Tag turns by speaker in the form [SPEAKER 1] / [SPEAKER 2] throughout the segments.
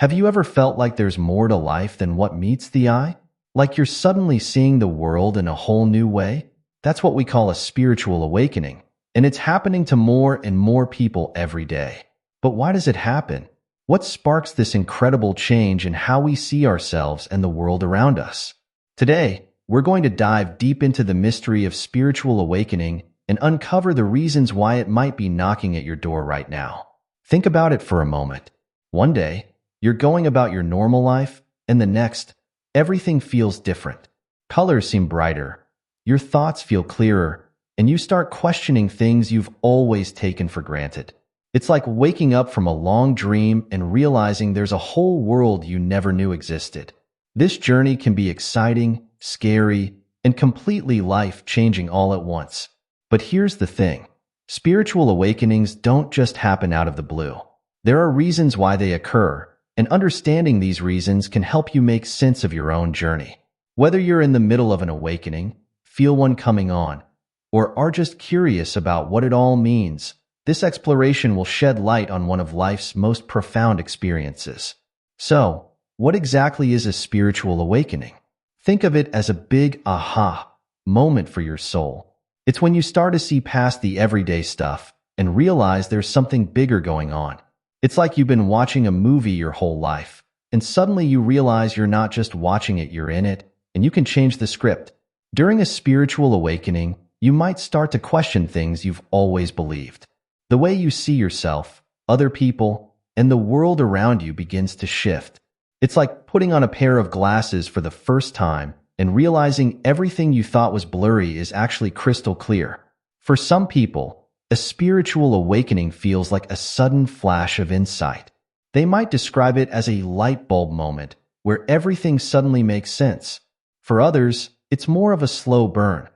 [SPEAKER 1] Have you ever felt like there's more to life than what meets the eye? Like you're suddenly seeing the world in a whole new way? That's what we call a spiritual awakening, and it's happening to more and more people every day. But why does it happen? What sparks this incredible change in how we see ourselves and the world around us? Today, we're going to dive deep into the mystery of spiritual awakening and uncover the reasons why it might be knocking at your door right now. Think about it for a moment. One day, you're going about your normal life, and the next, everything feels different. Colors seem brighter, your thoughts feel clearer, and you start questioning things you've always taken for granted. It's like waking up from a long dream and realizing there's a whole world you never knew existed. This journey can be exciting, scary, and completely life-changing all at once. But here's the thing. Spiritual awakenings don't just happen out of the blue. There are reasons why they occur, and understanding these reasons can help you make sense of your own journey. Whether you're in the middle of an awakening, feel one coming on, or are just curious about what it all means, this exploration will shed light on one of life's most profound experiences. So, what exactly is a spiritual awakening? Think of it as a big aha moment for your soul. It's when you start to see past the everyday stuff and realize there's something bigger going on. It's like you've been watching a movie your whole life, and suddenly you realize you're not just watching it, you're in it, and you can change the script. During a spiritual awakening, you might start to question things you've always believed. The way you see yourself, other people, and the world around you begins to shift. It's like putting on a pair of glasses for the first time and realizing everything you thought was blurry is actually crystal clear. For some people, a spiritual awakening feels like a sudden flash of insight. They might describe it as a light bulb moment where everything suddenly makes sense. For others, it's more of a slow burn,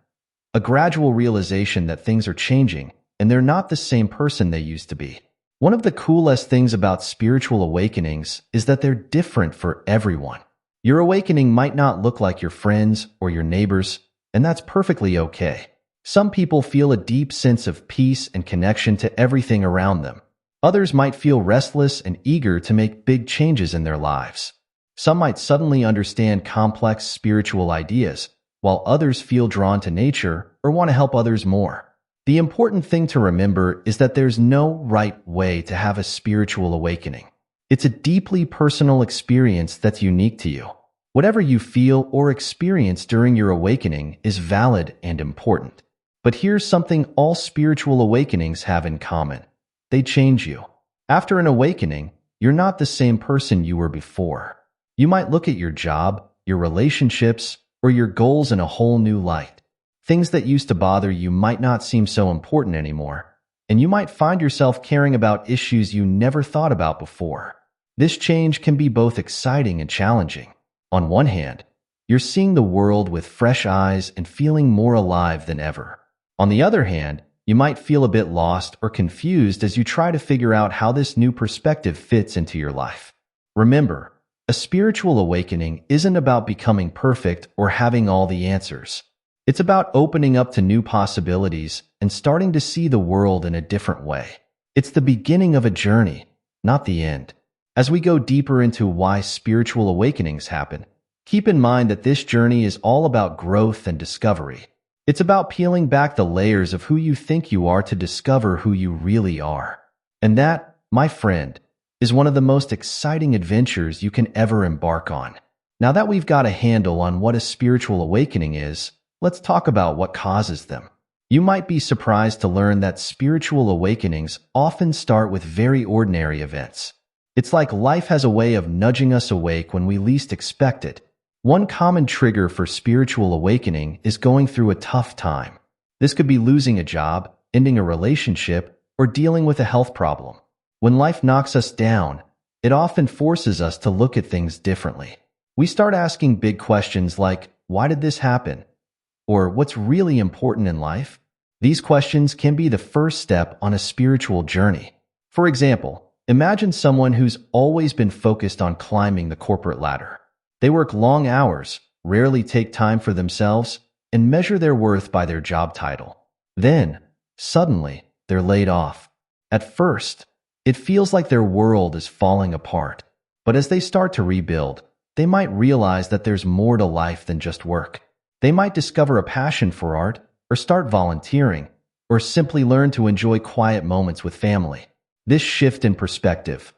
[SPEAKER 1] a gradual realization that things are changing and they're not the same person they used to be. One of the coolest things about spiritual awakenings is that they're different for everyone. Your awakening might not look like your friends or your neighbors, and that's perfectly okay. Some people feel a deep sense of peace and connection to everything around them. Others might feel restless and eager to make big changes in their lives. Some might suddenly understand complex spiritual ideas, while others feel drawn to nature or want to help others more. The important thing to remember is that there's no right way to have a spiritual awakening. It's a deeply personal experience that's unique to you. Whatever you feel or experience during your awakening is valid and important. But here's something all spiritual awakenings have in common. They change you. After an awakening, you're not the same person you were before. You might look at your job, your relationships, or your goals in a whole new light. Things that used to bother you might not seem so important anymore, and you might find yourself caring about issues you never thought about before. This change can be both exciting and challenging. On one hand, you're seeing the world with fresh eyes and feeling more alive than ever. On the other hand, you might feel a bit lost or confused as you try to figure out how this new perspective fits into your life. Remember, a spiritual awakening isn't about becoming perfect or having all the answers. It's about opening up to new possibilities and starting to see the world in a different way. It's the beginning of a journey, not the end. As we go deeper into why spiritual awakenings happen, keep in mind that this journey is all about growth and discovery. It's about peeling back the layers of who you think you are to discover who you really are. And that, my friend, is one of the most exciting adventures you can ever embark on. Now that we've got a handle on what a spiritual awakening is, let's talk about what causes them. You might be surprised to learn that spiritual awakenings often start with very ordinary events. It's like life has a way of nudging us awake when we least expect it. One common trigger for spiritual awakening is going through a tough time. This could be losing a job, ending a relationship, or dealing with a health problem. When life knocks us down, it often forces us to look at things differently. We start asking big questions like, why did this happen? Or what's really important in life? These questions can be the first step on a spiritual journey. For example, imagine someone who's always been focused on climbing the corporate ladder. They work long hours, rarely take time for themselves, and measure their worth by their job title. Then, suddenly, they're laid off. At first, it feels like their world is falling apart. But as they start to rebuild, they might realize that there's more to life than just work. They might discover a passion for art, or start volunteering, or simply learn to enjoy quiet moments with family. This shift in perspective,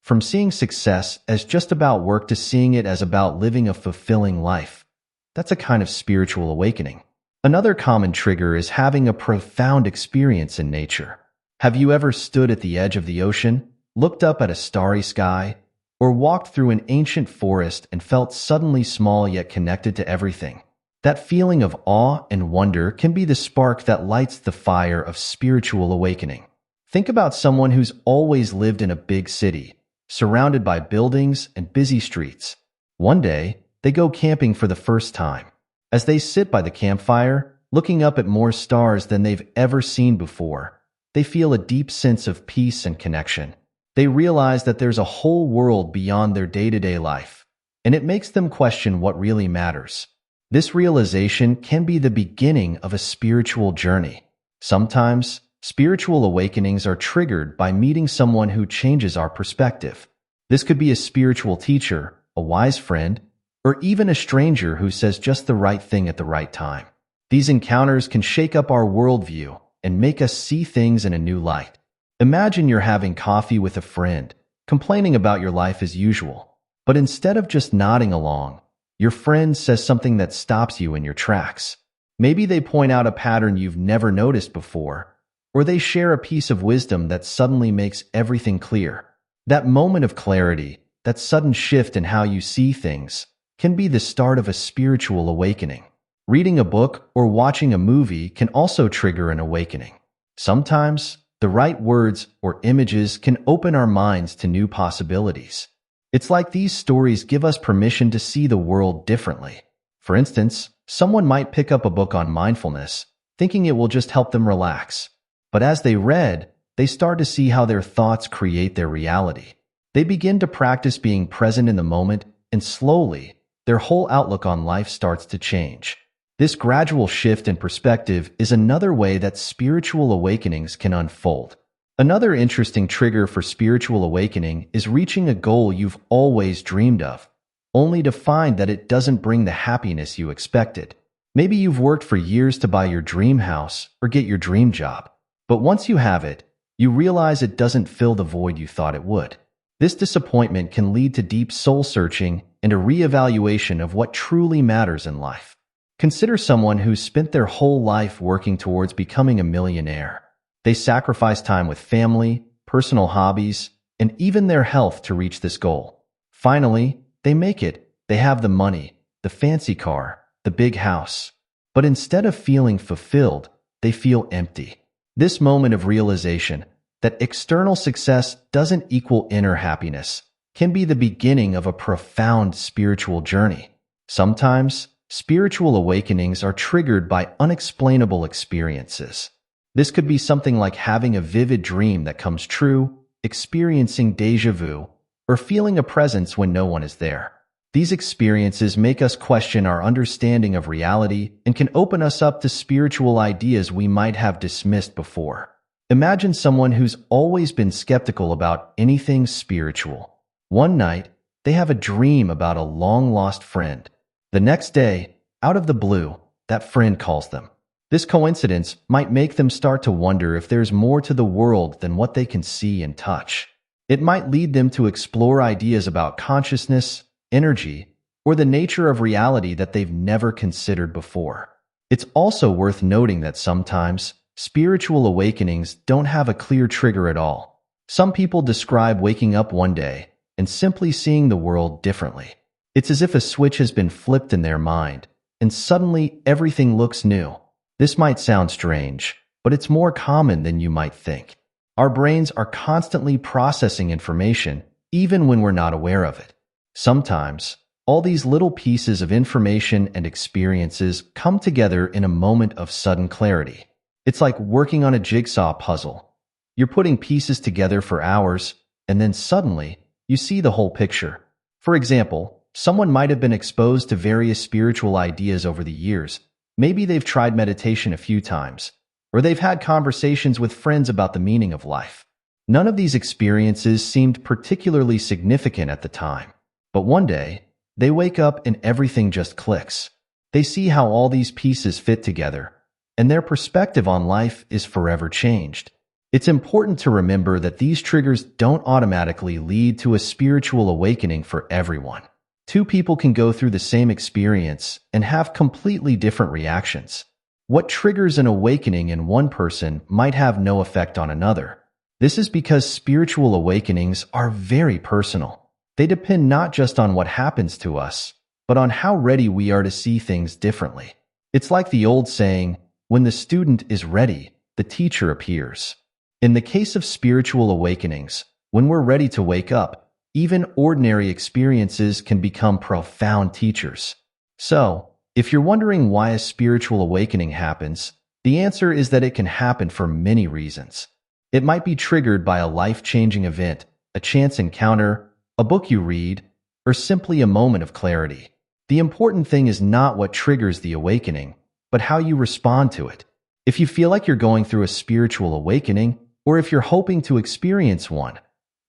[SPEAKER 1] from seeing success as just about work to seeing it as about living a fulfilling life, that's a kind of spiritual awakening. Another common trigger is having a profound experience in nature. Have you ever stood at the edge of the ocean, looked up at a starry sky, or walked through an ancient forest and felt suddenly small yet connected to everything? That feeling of awe and wonder can be the spark that lights the fire of spiritual awakening. Think about someone who's always lived in a big city, surrounded by buildings and busy streets. One day, they go camping for the first time. As they sit by the campfire, looking up at more stars than they've ever seen before, they feel a deep sense of peace and connection. They realize that there's a whole world beyond their day-to-day life, and it makes them question what really matters. This realization can be the beginning of a spiritual journey. Sometimes, spiritual awakenings are triggered by meeting someone who changes our perspective. This could be a spiritual teacher, a wise friend, or even a stranger who says just the right thing at the right time. These encounters can shake up our worldview and make us see things in a new light. Imagine you're having coffee with a friend, complaining about your life as usual, but instead of just nodding along, your friend says something that stops you in your tracks. Maybe they point out a pattern you've never noticed before, or they share a piece of wisdom that suddenly makes everything clear. That moment of clarity, that sudden shift in how you see things, can be the start of a spiritual awakening. Reading a book or watching a movie can also trigger an awakening. Sometimes, the right words or images can open our minds to new possibilities. It's like these stories give us permission to see the world differently. For instance, someone might pick up a book on mindfulness, thinking it will just help them relax. But as they read, they start to see how their thoughts create their reality. They begin to practice being present in the moment, and slowly, their whole outlook on life starts to change. This gradual shift in perspective is another way that spiritual awakenings can unfold. Another interesting trigger for spiritual awakening is reaching a goal you've always dreamed of, only to find that it doesn't bring the happiness you expected. Maybe you've worked for years to buy your dream house or get your dream job, but once you have it, you realize it doesn't fill the void you thought it would. This disappointment can lead to deep soul-searching and a reevaluation of what truly matters in life. Consider someone who's spent their whole life working towards becoming a millionaire. They sacrifice time with family, personal hobbies, and even their health to reach this goal. Finally, they make it. They have the money, the fancy car, the big house. But instead of feeling fulfilled, they feel empty. This moment of realization that external success doesn't equal inner happiness can be the beginning of a profound spiritual journey. Sometimes, spiritual awakenings are triggered by unexplainable experiences. This could be something like having a vivid dream that comes true, experiencing déjà vu, or feeling a presence when no one is there. These experiences make us question our understanding of reality and can open us up to spiritual ideas we might have dismissed before. Imagine someone who's always been skeptical about anything spiritual. One night, they have a dream about a long-lost friend. The next day, out of the blue, that friend calls them. This coincidence might make them start to wonder if there's more to the world than what they can see and touch. It might lead them to explore ideas about consciousness, energy, or the nature of reality that they've never considered before. It's also worth noting that sometimes spiritual awakenings don't have a clear trigger at all. Some people describe waking up one day and simply seeing the world differently. It's as if a switch has been flipped in their mind, and suddenly everything looks new. This might sound strange, but it's more common than you might think. Our brains are constantly processing information, even when we're not aware of it. Sometimes, all these little pieces of information and experiences come together in a moment of sudden clarity. It's like working on a jigsaw puzzle. You're putting pieces together for hours, and then suddenly, you see the whole picture. For example, someone might have been exposed to various spiritual ideas over the years. Maybe they've tried meditation a few times, or they've had conversations with friends about the meaning of life. None of these experiences seemed particularly significant at the time. But one day, they wake up and everything just clicks. They see how all these pieces fit together, and their perspective on life is forever changed. It's important to remember that these triggers don't automatically lead to a spiritual awakening for everyone. Two people can go through the same experience and have completely different reactions. What triggers an awakening in one person might have no effect on another. This is because spiritual awakenings are very personal. They depend not just on what happens to us, but on how ready we are to see things differently. It's like the old saying, when the student is ready, the teacher appears. In the case of spiritual awakenings, when we're ready to wake up, even ordinary experiences can become profound teachers. So, if you're wondering why a spiritual awakening happens, the answer is that it can happen for many reasons. It might be triggered by a life-changing event, a chance encounter, a book you read, or simply a moment of clarity. The important thing is not what triggers the awakening, but how you respond to it. If you feel like you're going through a spiritual awakening, or if you're hoping to experience one,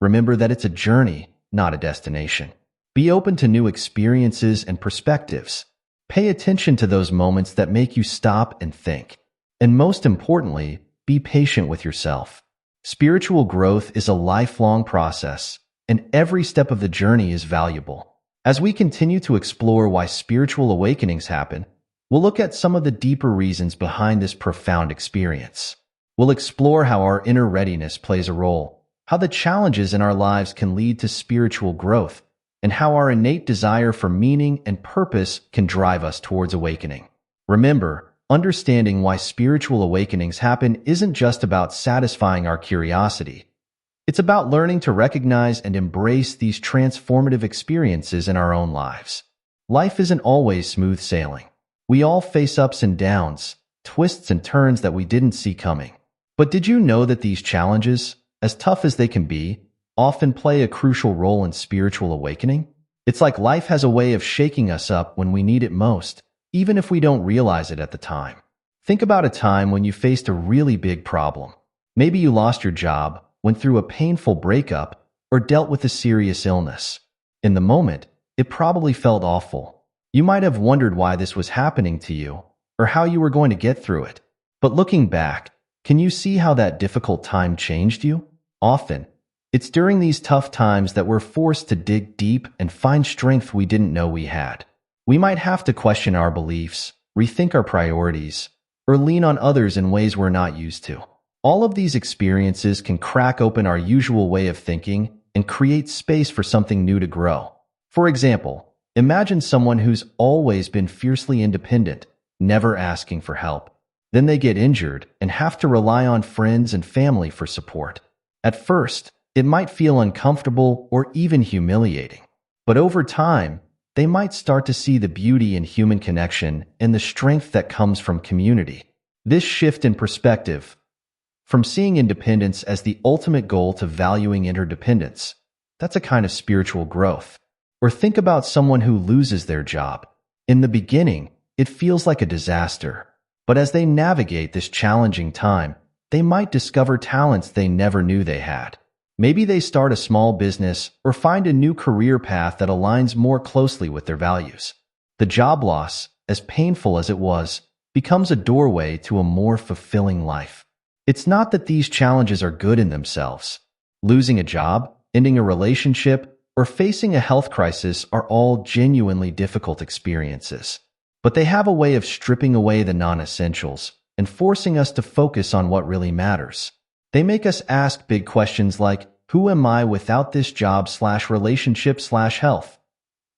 [SPEAKER 1] remember that it's a journey, not a destination. Be open to new experiences and perspectives. Pay attention to those moments that make you stop and think. And most importantly, be patient with yourself. Spiritual growth is a lifelong process, and every step of the journey is valuable. As we continue to explore why spiritual awakenings happen, we'll look at some of the deeper reasons behind this profound experience. We'll explore how our inner readiness plays a role, how the challenges in our lives can lead to spiritual growth, and how our innate desire for meaning and purpose can drive us towards awakening. Remember, understanding why spiritual awakenings happen isn't just about satisfying our curiosity. It's about learning to recognize and embrace these transformative experiences in our own lives. Life isn't always smooth sailing. We all face ups and downs, twists and turns that we didn't see coming. But did you know that these challenges, as tough as they can be, often play a crucial role in spiritual awakening? It's like life has a way of shaking us up when we need it most, even if we don't realize it at the time. Think about a time when you faced a really big problem. Maybe you lost your job, went through a painful breakup, or dealt with a serious illness. In the moment, it probably felt awful. You might have wondered why this was happening to you, or how you were going to get through it. But looking back, can you see how that difficult time changed you? Often, it's during these tough times that we're forced to dig deep and find strength we didn't know we had. We might have to question our beliefs, rethink our priorities, or lean on others in ways we're not used to. All of these experiences can crack open our usual way of thinking and create space for something new to grow. For example, imagine someone who's always been fiercely independent, never asking for help. Then they get injured and have to rely on friends and family for support. At first, it might feel uncomfortable or even humiliating. But over time, they might start to see the beauty in human connection and the strength that comes from community. This shift in perspective, from seeing independence as the ultimate goal to valuing interdependence, that's a kind of spiritual growth. Or think about someone who loses their job. In the beginning, it feels like a disaster. But as they navigate this challenging time, they might discover talents they never knew they had. Maybe they start a small business or find a new career path that aligns more closely with their values. The job loss, as painful as it was, becomes a doorway to a more fulfilling life. It's not that these challenges are good in themselves. Losing a job, ending a relationship, or facing a health crisis are all genuinely difficult experiences. But they have a way of stripping away the non-essentials and forcing us to focus on what really matters. They make us ask big questions like, who am I without this job/relationship/health?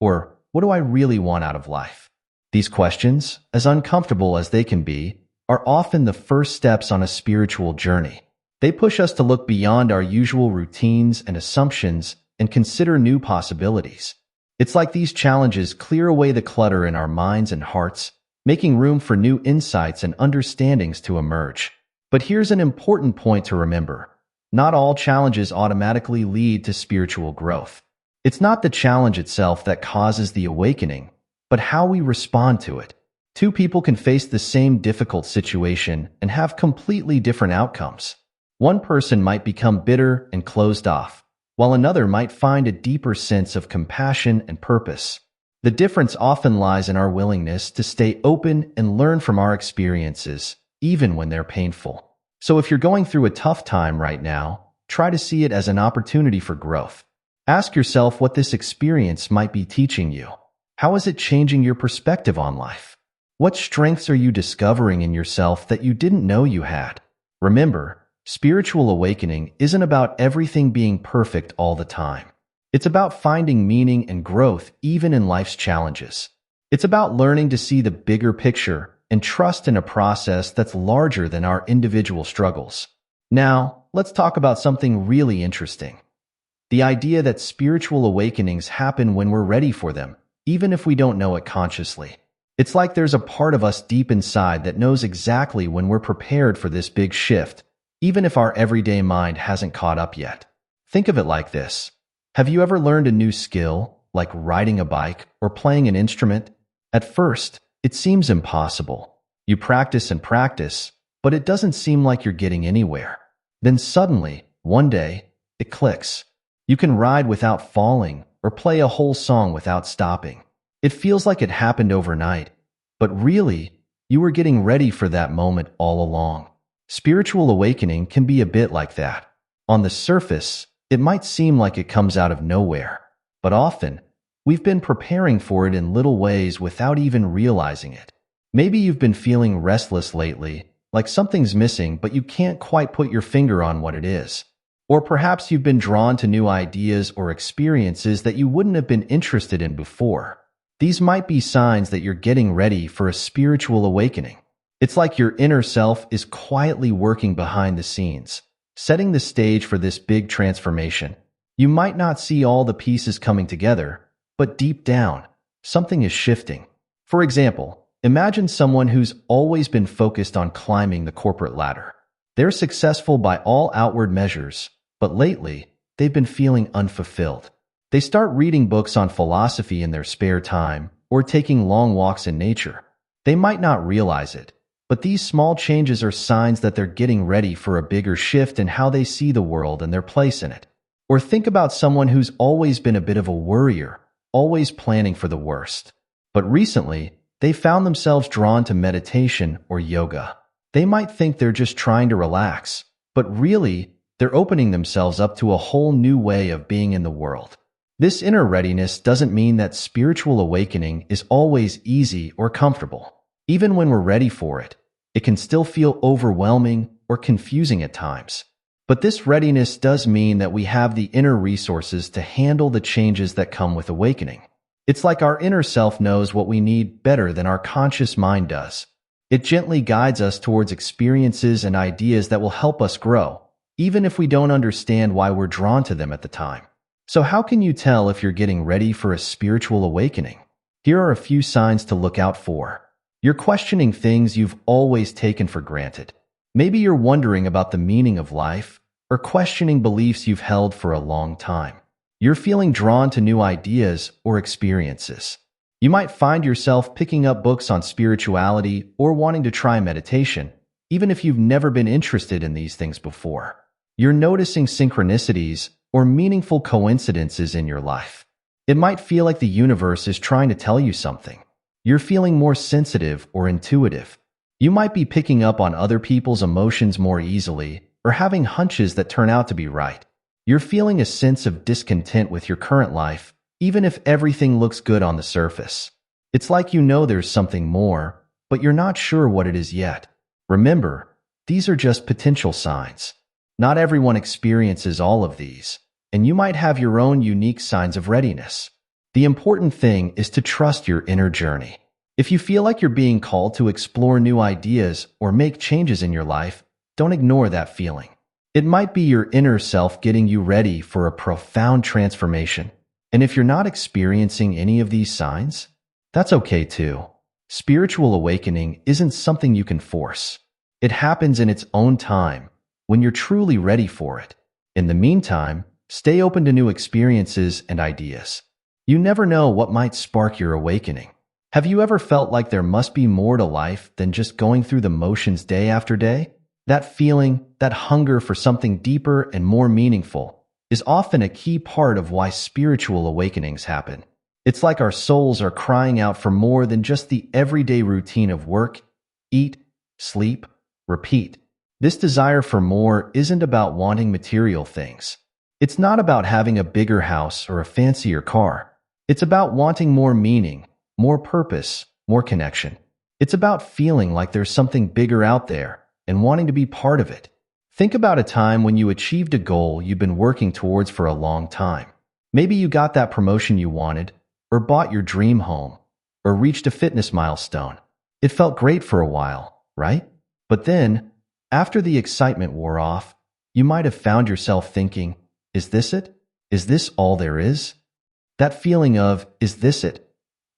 [SPEAKER 1] Or, what do I really want out of life? These questions, as uncomfortable as they can be, are often the first steps on a spiritual journey. They push us to look beyond our usual routines and assumptions and consider new possibilities. It's like these challenges clear away the clutter in our minds and hearts, making room for new insights and understandings to emerge. But here's an important point to remember. Not all challenges automatically lead to spiritual growth. It's not the challenge itself that causes the awakening, but how we respond to it. Two people can face the same difficult situation and have completely different outcomes. One person might become bitter and closed off, while another might find a deeper sense of compassion and purpose. The difference often lies in our willingness to stay open and learn from our experiences, even when they're painful. So if you're going through a tough time right now, try to see it as an opportunity for growth. Ask yourself what this experience might be teaching you. How is it changing your perspective on life? What strengths are you discovering in yourself that you didn't know you had? Remember, spiritual awakening isn't about everything being perfect all the time. It's about finding meaning and growth even in life's challenges. It's about learning to see the bigger picture and trust in a process that's larger than our individual struggles. Now, let's talk about something really interesting. The idea that spiritual awakenings happen when we're ready for them, even if we don't know it consciously. It's like there's a part of us deep inside that knows exactly when we're prepared for this big shift, even if our everyday mind hasn't caught up yet. Think of it like this. Have you ever learned a new skill, like riding a bike or playing an instrument? At first, it seems impossible. You practice and practice, but it doesn't seem like you're getting anywhere. Then suddenly, one day, it clicks. You can ride without falling or play a whole song without stopping. It feels like it happened overnight, but really, you were getting ready for that moment all along. Spiritual awakening can be a bit like that. On the surface, it might seem like it comes out of nowhere, but often, we've been preparing for it in little ways without even realizing it. Maybe you've been feeling restless lately, like something's missing, but you can't quite put your finger on what it is. Or perhaps you've been drawn to new ideas or experiences that you wouldn't have been interested in before. These might be signs that you're getting ready for a spiritual awakening. It's like your inner self is quietly working behind the scenes, setting the stage for this big transformation. You might not see all the pieces coming together, but deep down, something is shifting. For example, imagine someone who's always been focused on climbing the corporate ladder. They're successful by all outward measures, but lately, they've been feeling unfulfilled. They start reading books on philosophy in their spare time or taking long walks in nature. They might not realize it, but these small changes are signs that they're getting ready for a bigger shift in how they see the world and their place in it. Or think about someone who's always been a bit of a worrier, always planning for the worst. But recently, they found themselves drawn to meditation or yoga. They might think they're just trying to relax, but really, they're opening themselves up to a whole new way of being in the world. This inner readiness doesn't mean that spiritual awakening is always easy or comfortable. Even when we're ready for it, it can still feel overwhelming or confusing at times. But this readiness does mean that we have the inner resources to handle the changes that come with awakening. It's like our inner self knows what we need better than our conscious mind does. It gently guides us towards experiences and ideas that will help us grow, even if we don't understand why we're drawn to them at the time. So how can you tell if you're getting ready for a spiritual awakening? Here are a few signs to look out for. You're questioning things you've always taken for granted. Maybe you're wondering about the meaning of life or questioning beliefs you've held for a long time. You're feeling drawn to new ideas or experiences. You might find yourself picking up books on spirituality or wanting to try meditation, even if you've never been interested in these things before. You're noticing synchronicities or meaningful coincidences in your life. It might feel like the universe is trying to tell you something. You're feeling more sensitive or intuitive. You might be picking up on other people's emotions more easily or having hunches that turn out to be right. You're feeling a sense of discontent with your current life, even if everything looks good on the surface. It's like you know there's something more, but you're not sure what it is yet. Remember, these are just potential signs. Not everyone experiences all of these, and you might have your own unique signs of readiness. The important thing is to trust your inner journey. If you feel like you're being called to explore new ideas or make changes in your life, don't ignore that feeling. It might be your inner self getting you ready for a profound transformation. And if you're not experiencing any of these signs, that's okay too. Spiritual awakening isn't something you can force. It happens in its own time, when you're truly ready for it. In the meantime, stay open to new experiences and ideas. You never know what might spark your awakening. Have you ever felt like there must be more to life than just going through the motions day after day? That feeling, that hunger for something deeper and more meaningful, is often a key part of why spiritual awakenings happen. It's like our souls are crying out for more than just the everyday routine of work, eat, sleep, repeat. This desire for more isn't about wanting material things. It's not about having a bigger house or a fancier car. It's about wanting more meaning, more purpose, more connection. It's about feeling like there's something bigger out there and wanting to be part of it. Think about a time when you achieved a goal you've been working towards for a long time. Maybe you got that promotion you wanted, or bought your dream home, or reached a fitness milestone. It felt great for a while, right? But then, after the excitement wore off, you might have found yourself thinking, is this it? Is this all there is? That feeling of, is this it,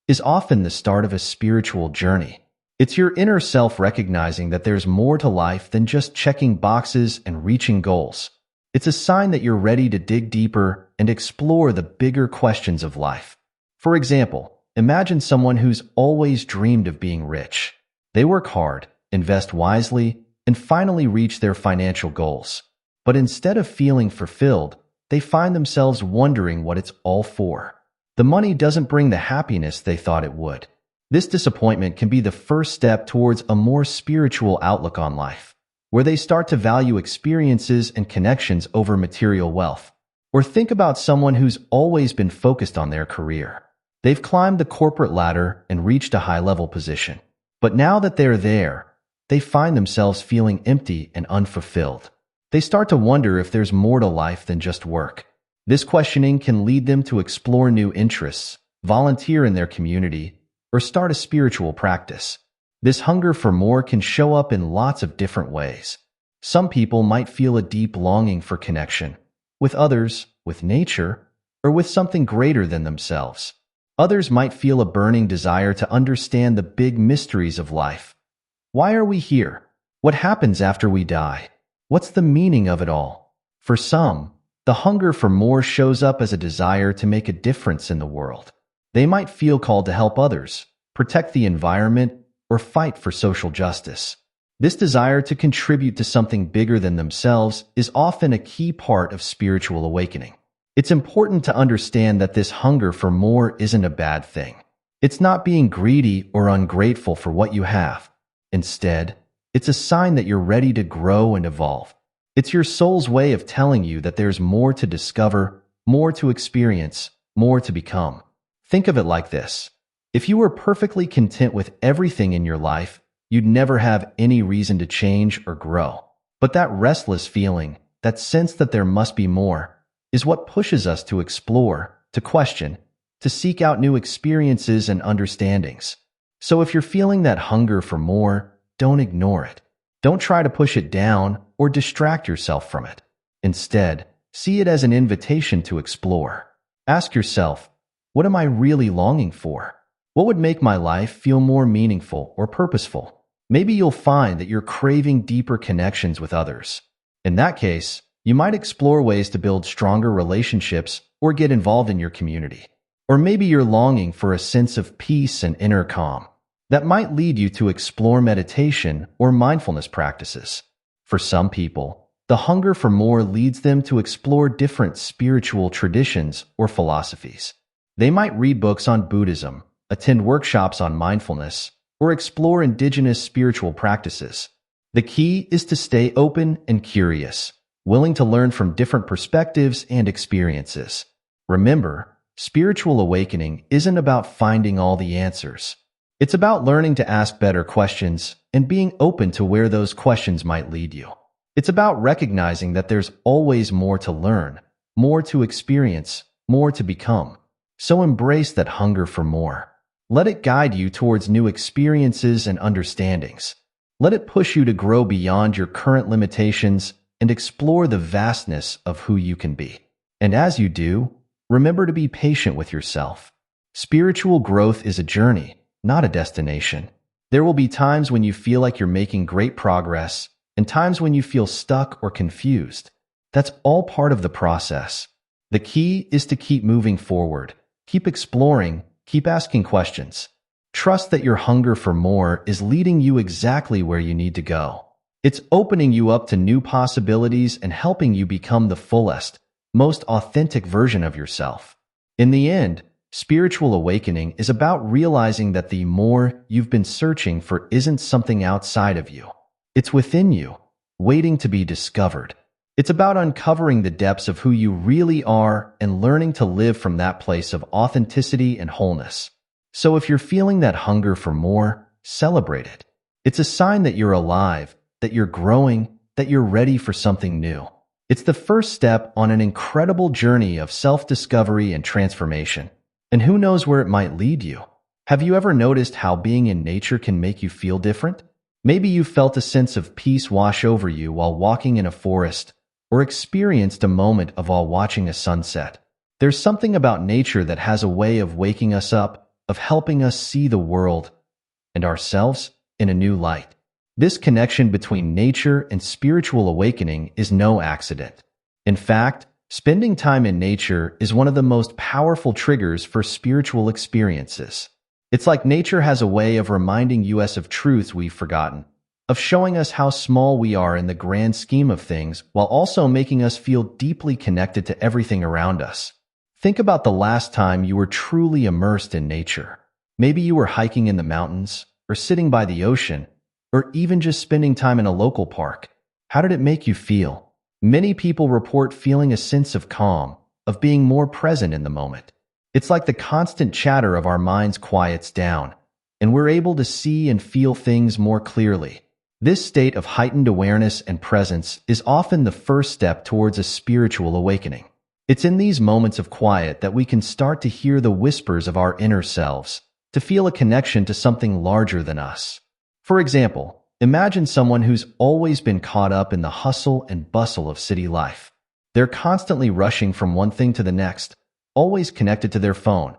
[SPEAKER 1] is often the start of a spiritual journey. It's your inner self recognizing that there's more to life than just checking boxes and reaching goals. It's a sign that you're ready to dig deeper and explore the bigger questions of life. For example, imagine someone who's always dreamed of being rich. They work hard, invest wisely, and finally reach their financial goals. But instead of feeling fulfilled, they find themselves wondering what it's all for. The money doesn't bring the happiness they thought it would. This disappointment can be the first step towards a more spiritual outlook on life, where they start to value experiences and connections over material wealth. Or think about someone who's always been focused on their career. They've climbed the corporate ladder and reached a high-level position. But now that they're there, they find themselves feeling empty and unfulfilled. They start to wonder if there's more to life than just work. This questioning can lead them to explore new interests, volunteer in their community, or start a spiritual practice. This hunger for more can show up in lots of different ways. Some people might feel a deep longing for connection, with others, with nature, or with something greater than themselves. Others might feel a burning desire to understand the big mysteries of life. Why are we here? What happens after we die? What's the meaning of it all? For some, the hunger for more shows up as a desire to make a difference in the world. They might feel called to help others, protect the environment, or fight for social justice. This desire to contribute to something bigger than themselves is often a key part of spiritual awakening. It's important to understand that this hunger for more isn't a bad thing. It's not being greedy or ungrateful for what you have. Instead, it's a sign that you're ready to grow and evolve. It's your soul's way of telling you that there's more to discover, more to experience, more to become. Think of it like this. If you were perfectly content with everything in your life, you'd never have any reason to change or grow. But that restless feeling, that sense that there must be more, is what pushes us to explore, to question, to seek out new experiences and understandings. So if you're feeling that hunger for more, don't ignore it. Don't try to push it down or distract yourself from it. Instead, see it as an invitation to explore. Ask yourself, what am I really longing for? What would make my life feel more meaningful or purposeful? Maybe you'll find that you're craving deeper connections with others. In that case, you might explore ways to build stronger relationships or get involved in your community. Or maybe you're longing for a sense of peace and inner calm. That might lead you to explore meditation or mindfulness practices. For some people, the hunger for more leads them to explore different spiritual traditions or philosophies. They might read books on Buddhism, attend workshops on mindfulness, or explore indigenous spiritual practices. The key is to stay open and curious, willing to learn from different perspectives and experiences. Remember, spiritual awakening isn't about finding all the answers. It's about learning to ask better questions and being open to where those questions might lead you. It's about recognizing that there's always more to learn, more to experience, more to become. So embrace that hunger for more. Let it guide you towards new experiences and understandings. Let it push you to grow beyond your current limitations and explore the vastness of who you can be. And as you do, remember to be patient with yourself. Spiritual growth is a journey, not a destination. There will be times when you feel like you're making great progress and times when you feel stuck or confused. That's all part of the process. The key is to keep moving forward, keep exploring, keep asking questions. Trust that your hunger for more is leading you exactly where you need to go. It's opening you up to new possibilities and helping you become the fullest, most authentic version of yourself. In the end, spiritual awakening is about realizing that the more you've been searching for isn't something outside of you. It's within you, waiting to be discovered. It's about uncovering the depths of who you really are and learning to live from that place of authenticity and wholeness. So if you're feeling that hunger for more, celebrate it. It's a sign that you're alive, that you're growing, that you're ready for something new. It's the first step on an incredible journey of self-discovery and transformation. And who knows where it might lead you? Have you ever noticed how being in nature can make you feel different? Maybe you felt a sense of peace wash over you while walking in a forest, or experienced a moment of awe watching a sunset. There's something about nature that has a way of waking us up, of helping us see the world and ourselves in a new light. This connection between nature and spiritual awakening is no accident. In fact, spending time in nature is one of the most powerful triggers for spiritual experiences. It's like nature has a way of reminding us of truths we've forgotten, of showing us how small we are in the grand scheme of things, while also making us feel deeply connected to everything around us. Think about the last time you were truly immersed in nature. Maybe you were hiking in the mountains, or sitting by the ocean, or even just spending time in a local park. How did it make you feel? Many people report feeling a sense of calm, of being more present in the moment. It's like the constant chatter of our minds quiets down, and we're able to see and feel things more clearly. This state of heightened awareness and presence is often the first step towards a spiritual awakening. It's in these moments of quiet that we can start to hear the whispers of our inner selves, to feel a connection to something larger than us. For example, imagine someone who's always been caught up in the hustle and bustle of city life. They're constantly rushing from one thing to the next, always connected to their phone,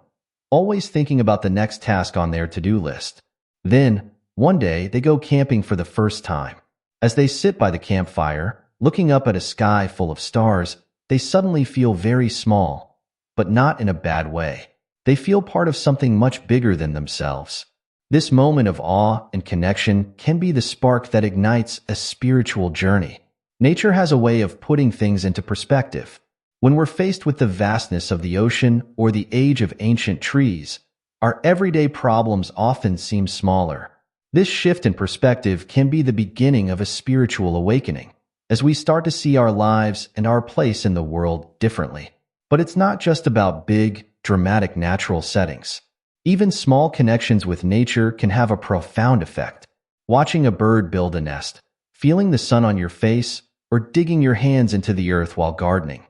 [SPEAKER 1] always thinking about the next task on their to-do list. Then, one day, they go camping for the first time. As they sit by the campfire, looking up at a sky full of stars, they suddenly feel very small, but not in a bad way. They feel part of something much bigger than themselves. This moment of awe and connection can be the spark that ignites a spiritual journey. Nature has a way of putting things into perspective. When we're faced with the vastness of the ocean or the age of ancient trees, our everyday problems often seem smaller. This shift in perspective can be the beginning of a spiritual awakening, as we start to see our lives and our place in the world differently. But it's not just about big, dramatic natural settings. Even small connections with nature can have a profound effect. Watching a bird build a nest, feeling the sun on your face, or digging your hands into the earth while gardening.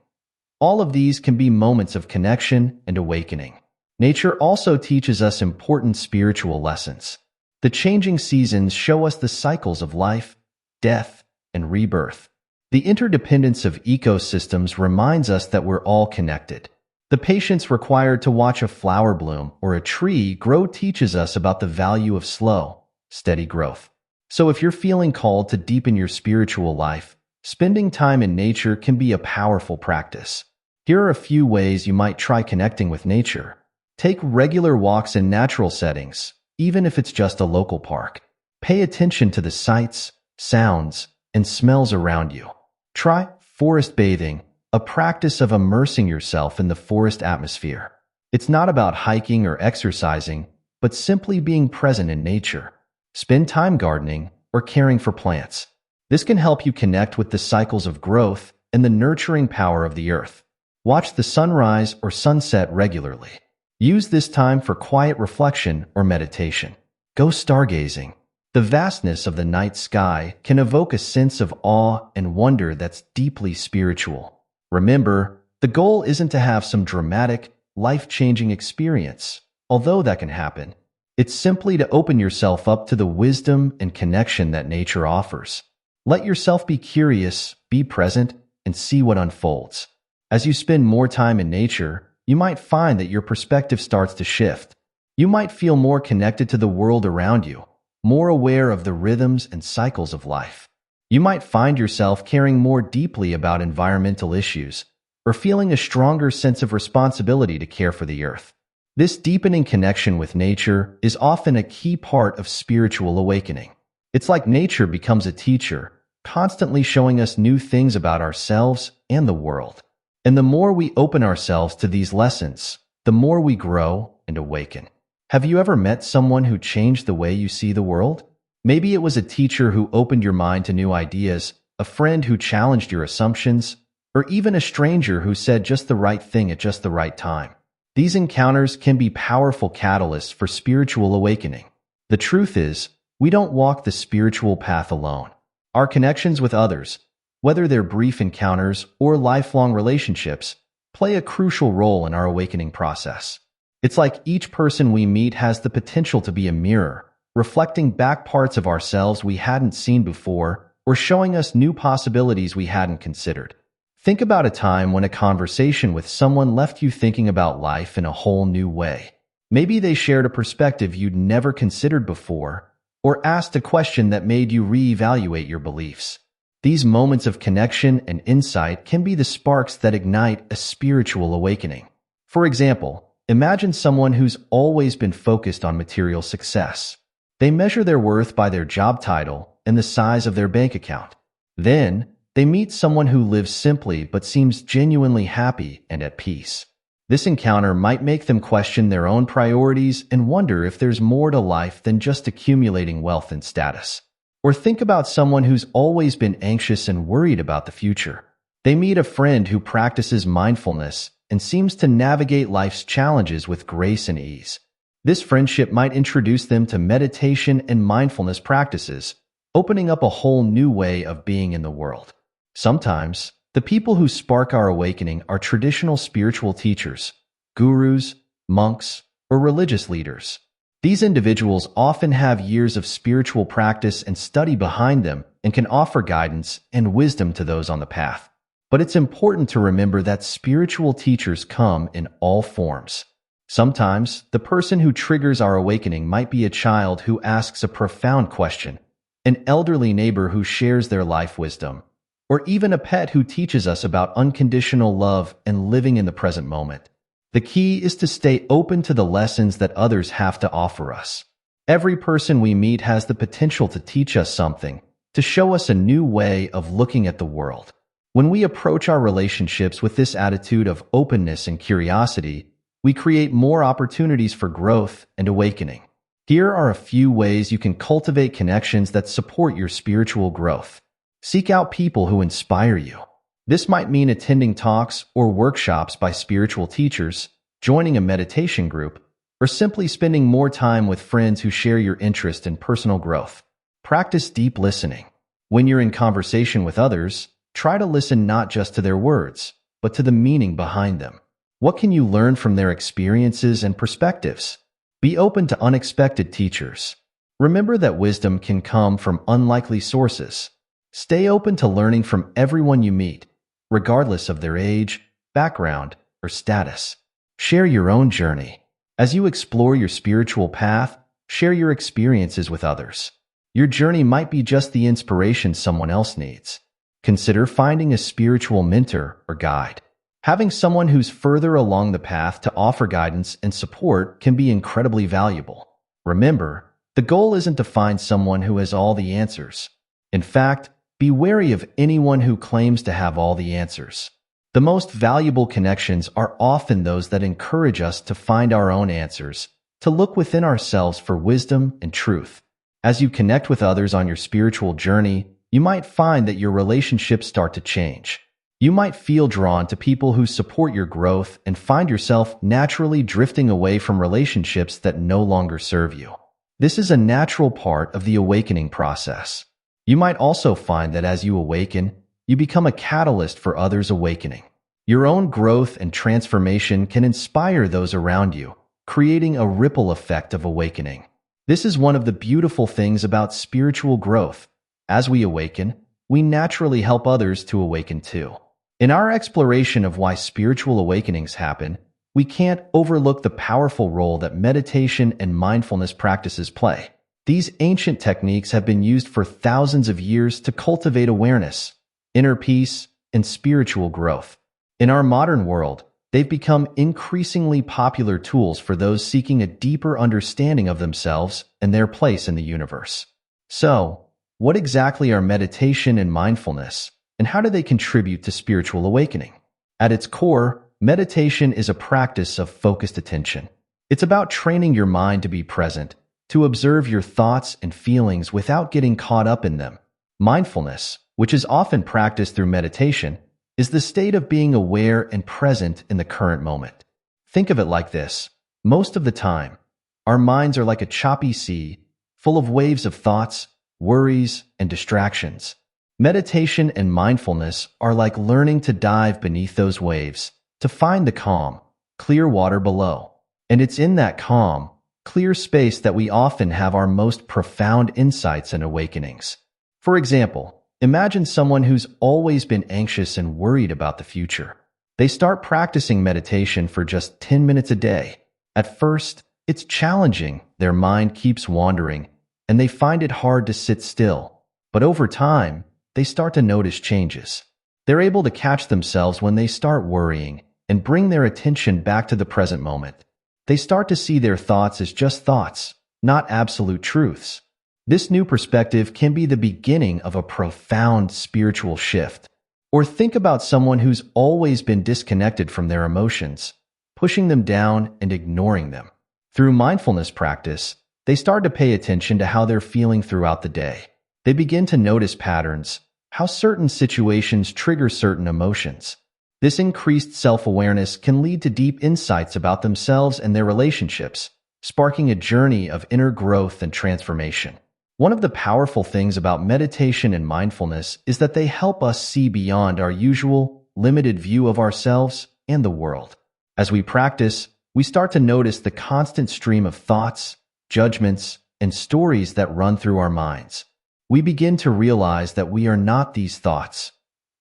[SPEAKER 1] All of these can be moments of connection and awakening. Nature also teaches us important spiritual lessons. The changing seasons show us the cycles of life, death, and rebirth. The interdependence of ecosystems reminds us that we're all connected. The patience required to watch a flower bloom or a tree grow teaches us about the value of slow, steady growth. So if you're feeling called to deepen your spiritual life, spending time in nature can be a powerful practice. Here are a few ways you might try connecting with nature. Take regular walks in natural settings, even if it's just a local park. Pay attention to the sights, sounds, and smells around you. Try forest bathing, a practice of immersing yourself in the forest atmosphere. It's not about hiking or exercising, but simply being present in nature. Spend time gardening or caring for plants. This can help you connect with the cycles of growth and the nurturing power of the earth. Watch the sunrise or sunset regularly. Use this time for quiet reflection or meditation. Go stargazing. The vastness of the night sky can evoke a sense of awe and wonder that's deeply spiritual. Remember, the goal isn't to have some dramatic, life-changing experience, although that can happen. It's simply to open yourself up to the wisdom and connection that nature offers. Let yourself be curious, be present, and see what unfolds. As you spend more time in nature, you might find that your perspective starts to shift. You might feel more connected to the world around you, more aware of the rhythms and cycles of life. You might find yourself caring more deeply about environmental issues, or feeling a stronger sense of responsibility to care for the earth. This deepening connection with nature is often a key part of spiritual awakening. It's like nature becomes a teacher, constantly showing us new things about ourselves and the world. And the more we open ourselves to these lessons, the more we grow and awaken. Have you ever met someone who changed the way you see the world? Maybe it was a teacher who opened your mind to new ideas, a friend who challenged your assumptions, or even a stranger who said just the right thing at just the right time. These encounters can be powerful catalysts for spiritual awakening. The truth is, we don't walk the spiritual path alone. Our connections with others, whether they're brief encounters or lifelong relationships, play a crucial role in our awakening process. It's like each person we meet has the potential to be a mirror, reflecting back parts of ourselves we hadn't seen before or showing us new possibilities we hadn't considered. Think about a time when a conversation with someone left you thinking about life in a whole new way. Maybe they shared a perspective you'd never considered before, or asked a question that made you reevaluate your beliefs. These moments of connection and insight can be the sparks that ignite a spiritual awakening. For example, imagine someone who's always been focused on material success. They measure their worth by their job title and the size of their bank account. Then, they meet someone who lives simply but seems genuinely happy and at peace. This encounter might make them question their own priorities and wonder if there's more to life than just accumulating wealth and status. Or think about someone who's always been anxious and worried about the future. They meet a friend who practices mindfulness and seems to navigate life's challenges with grace and ease. This friendship might introduce them to meditation and mindfulness practices, opening up a whole new way of being in the world. Sometimes, the people who spark our awakening are traditional spiritual teachers, gurus, monks, or religious leaders. These individuals often have years of spiritual practice and study behind them and can offer guidance and wisdom to those on the path. But it's important to remember that spiritual teachers come in all forms. Sometimes, the person who triggers our awakening might be a child who asks a profound question, an elderly neighbor who shares their life wisdom, or even a pet who teaches us about unconditional love and living in the present moment. The key is to stay open to the lessons that others have to offer us. Every person we meet has the potential to teach us something, to show us a new way of looking at the world. When we approach our relationships with this attitude of openness and curiosity, we create more opportunities for growth and awakening. Here are a few ways you can cultivate connections that support your spiritual growth. Seek out people who inspire you. This might mean attending talks or workshops by spiritual teachers, joining a meditation group, or simply spending more time with friends who share your interest in personal growth. Practice deep listening. When you're in conversation with others, try to listen not just to their words, but to the meaning behind them. What can you learn from their experiences and perspectives? Be open to unexpected teachers. Remember that wisdom can come from unlikely sources. Stay open to learning from everyone you meet, regardless of their age, background, or status. Share your own journey. As you explore your spiritual path, share your experiences with others. Your journey might be just the inspiration someone else needs. Consider finding a spiritual mentor or guide. Having someone who's further along the path to offer guidance and support can be incredibly valuable. Remember, the goal isn't to find someone who has all the answers. In fact, be wary of anyone who claims to have all the answers. The most valuable connections are often those that encourage us to find our own answers, to look within ourselves for wisdom and truth. As you connect with others on your spiritual journey, you might find that your relationships start to change. You might feel drawn to people who support your growth and find yourself naturally drifting away from relationships that no longer serve you. This is a natural part of the awakening process. You might also find that as you awaken, you become a catalyst for others' awakening. Your own growth and transformation can inspire those around you, creating a ripple effect of awakening. This is one of the beautiful things about spiritual growth. As we awaken, we naturally help others to awaken too. In our exploration of why spiritual awakenings happen, we can't overlook the powerful role that meditation and mindfulness practices play. These ancient techniques have been used for thousands of years to cultivate awareness, inner peace, and spiritual growth. In our modern world, they've become increasingly popular tools for those seeking a deeper understanding of themselves and their place in the universe. So, What exactly are meditation and mindfulness, and how do they contribute to spiritual awakening? At its core, meditation is a practice of focused attention. It's about training your mind to be present, to observe your thoughts and feelings without getting caught up in them. Mindfulness, which is often practiced through meditation, is the state of being aware and present in the current moment. Think of it like this. Most of the time, our minds are like a choppy sea, full of waves of thoughts, worries, and distractions. Meditation and mindfulness are like learning to dive beneath those waves, to find the calm, clear water below. And it's in that calm, clear space that we often have our most profound insights and awakenings. For example, imagine someone who's always been anxious and worried about the future. They start practicing meditation for just 10 minutes a day. At first, it's challenging. Their mind keeps wandering, and they find it hard to sit still. But over time, they start to notice changes. They're able to catch themselves when they start worrying and bring their attention back to the present moment. They start to see their thoughts as just thoughts, not absolute truths. This new perspective can be the beginning of a profound spiritual shift. Or think about someone who's always been disconnected from their emotions, pushing them down and ignoring them. Through mindfulness practice, they start to pay attention to how they're feeling throughout the day. They begin to notice patterns, how certain situations trigger certain emotions. This increased self-awareness can lead to deep insights about themselves and their relationships, sparking a journey of inner growth and transformation. One of the powerful things about meditation and mindfulness is that they help us see beyond our usual, limited view of ourselves and the world. As we practice, we start to notice the constant stream of thoughts, judgments, and stories that run through our minds. We begin to realize that we are not these thoughts.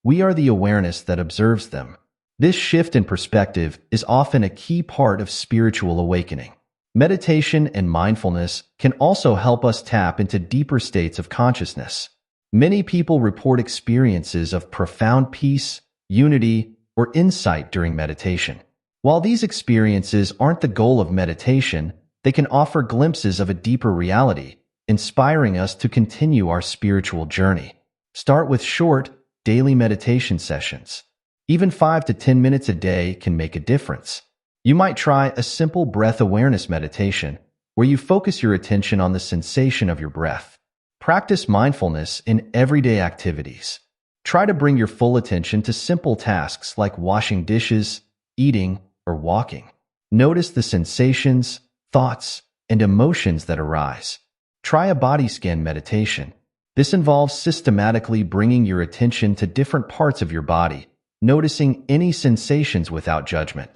[SPEAKER 1] We are the awareness that observes them. This shift in perspective is often a key part of spiritual awakening. Meditation and mindfulness can also help us tap into deeper states of consciousness. Many people report experiences of profound peace, unity, or insight during meditation. While these experiences aren't the goal of meditation, they can offer glimpses of a deeper reality, inspiring us to continue our spiritual journey. Start with short, daily meditation sessions. Even 5 to 10 minutes a day can make a difference. You might try a simple breath awareness meditation where you focus your attention on the sensation of your breath. Practice mindfulness in everyday activities. Try to bring your full attention to simple tasks like washing dishes, eating, or walking. Notice the sensations, thoughts, and emotions that arise. Try a body scan meditation. This involves systematically bringing your attention to different parts of your body, noticing any sensations without judgment.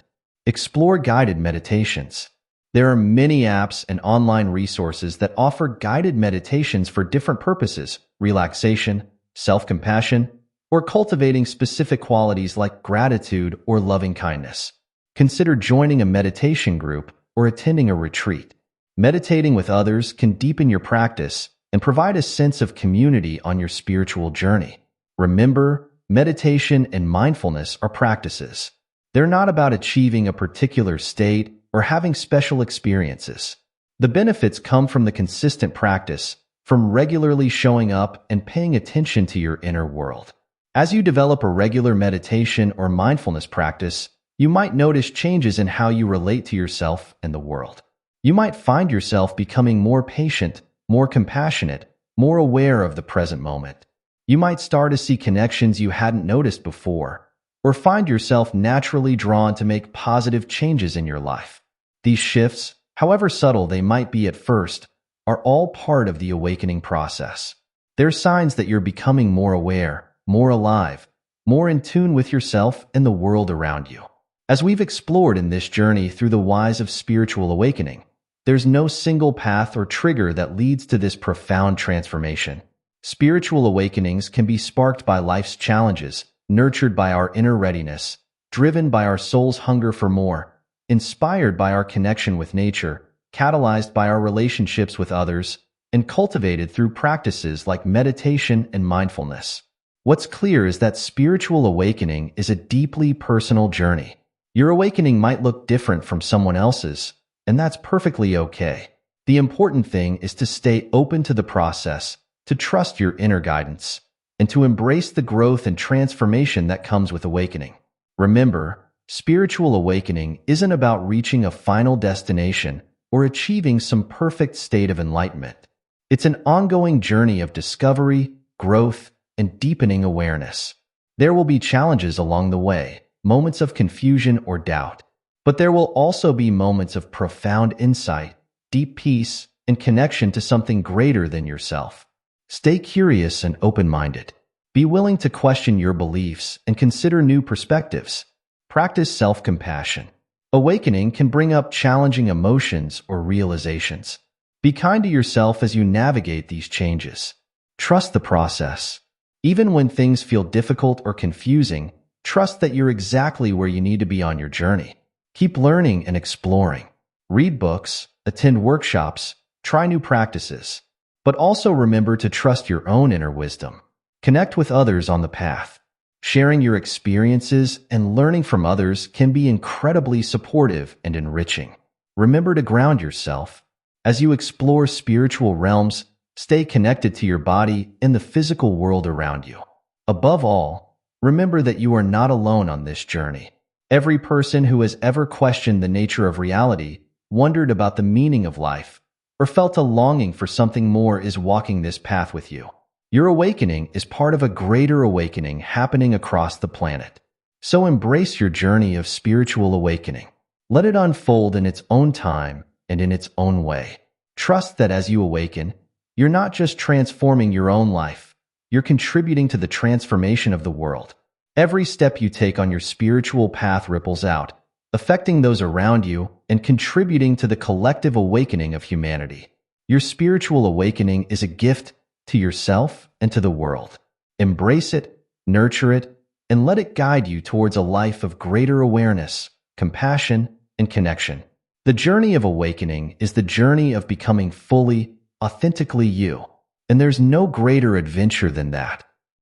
[SPEAKER 1] Explore guided meditations. There are many apps and online resources that offer guided meditations for different purposes: relaxation, self-compassion, or cultivating specific qualities like gratitude or loving kindness. Consider joining a meditation group or attending a retreat. Meditating with others can deepen your practice and provide a sense of community on your spiritual journey. Remember, meditation and mindfulness are practices. They're not about achieving a particular state or having special experiences. The benefits come from the consistent practice, from regularly showing up and paying attention to your inner world. As you develop a regular meditation or mindfulness practice, you might notice changes in how you relate to yourself and the world. You might find yourself becoming more patient, more compassionate, more aware of the present moment. You might start to see connections you hadn't noticed before, or find yourself naturally drawn to make positive changes in your life. These shifts, however subtle they might be at first, are all part of the awakening process. They're signs that you're becoming more aware, more alive, more in tune with yourself and the world around you. As we've explored in this journey through the whys of spiritual awakening, there's no single path or trigger that leads to this profound transformation. Spiritual awakenings can be sparked by life's challenges, nurtured by our inner readiness, driven by our soul's hunger for more, inspired by our connection with nature, catalyzed by our relationships with others, and cultivated through practices like meditation and mindfulness. What's clear is that spiritual awakening is a deeply personal journey. Your awakening might look different from someone else's, and that's perfectly okay. The important thing is to stay open to the process, to trust your inner guidance, and to embrace the growth and transformation that comes with awakening. Remember, spiritual awakening isn't about reaching a final destination or achieving some perfect state of enlightenment. It's an ongoing journey of discovery, growth, and deepening awareness. There will be challenges along the way, moments of confusion or doubt, but there will also be moments of profound insight, deep peace, and connection to something greater than yourself. Stay curious and open-minded. Be willing to question your beliefs and consider new perspectives. Practice self-compassion. Awakening can bring up challenging emotions or realizations. Be kind to yourself as you navigate these changes. Trust the process. Even when things feel difficult or confusing, trust that you're exactly where you need to be on your journey. Keep learning and exploring. Read books, attend workshops, try new practices. But also remember to trust your own inner wisdom. Connect with others on the path. Sharing your experiences and learning from others can be incredibly supportive and enriching. Remember to ground yourself. As you explore spiritual realms, stay connected to your body and the physical world around you. Above all, remember that you are not alone on this journey. Every person who has ever questioned the nature of reality, wondered about the meaning of life, or felt a longing for something more is walking this path with you. Your awakening is part of a greater awakening happening across the planet. So embrace your journey of spiritual awakening. Let it unfold in its own time and in its own way. Trust that as you awaken, you're not just transforming your own life, you're contributing to the transformation of the world. Every step you take on your spiritual path ripples out, affecting those around you and contributing to the collective awakening of humanity. Your spiritual awakening is a gift to yourself and to the world. Embrace it, nurture it, and let it guide you towards a life of greater awareness, compassion, and connection. The journey of awakening is the journey of becoming fully, authentically you, and there's no greater adventure than that.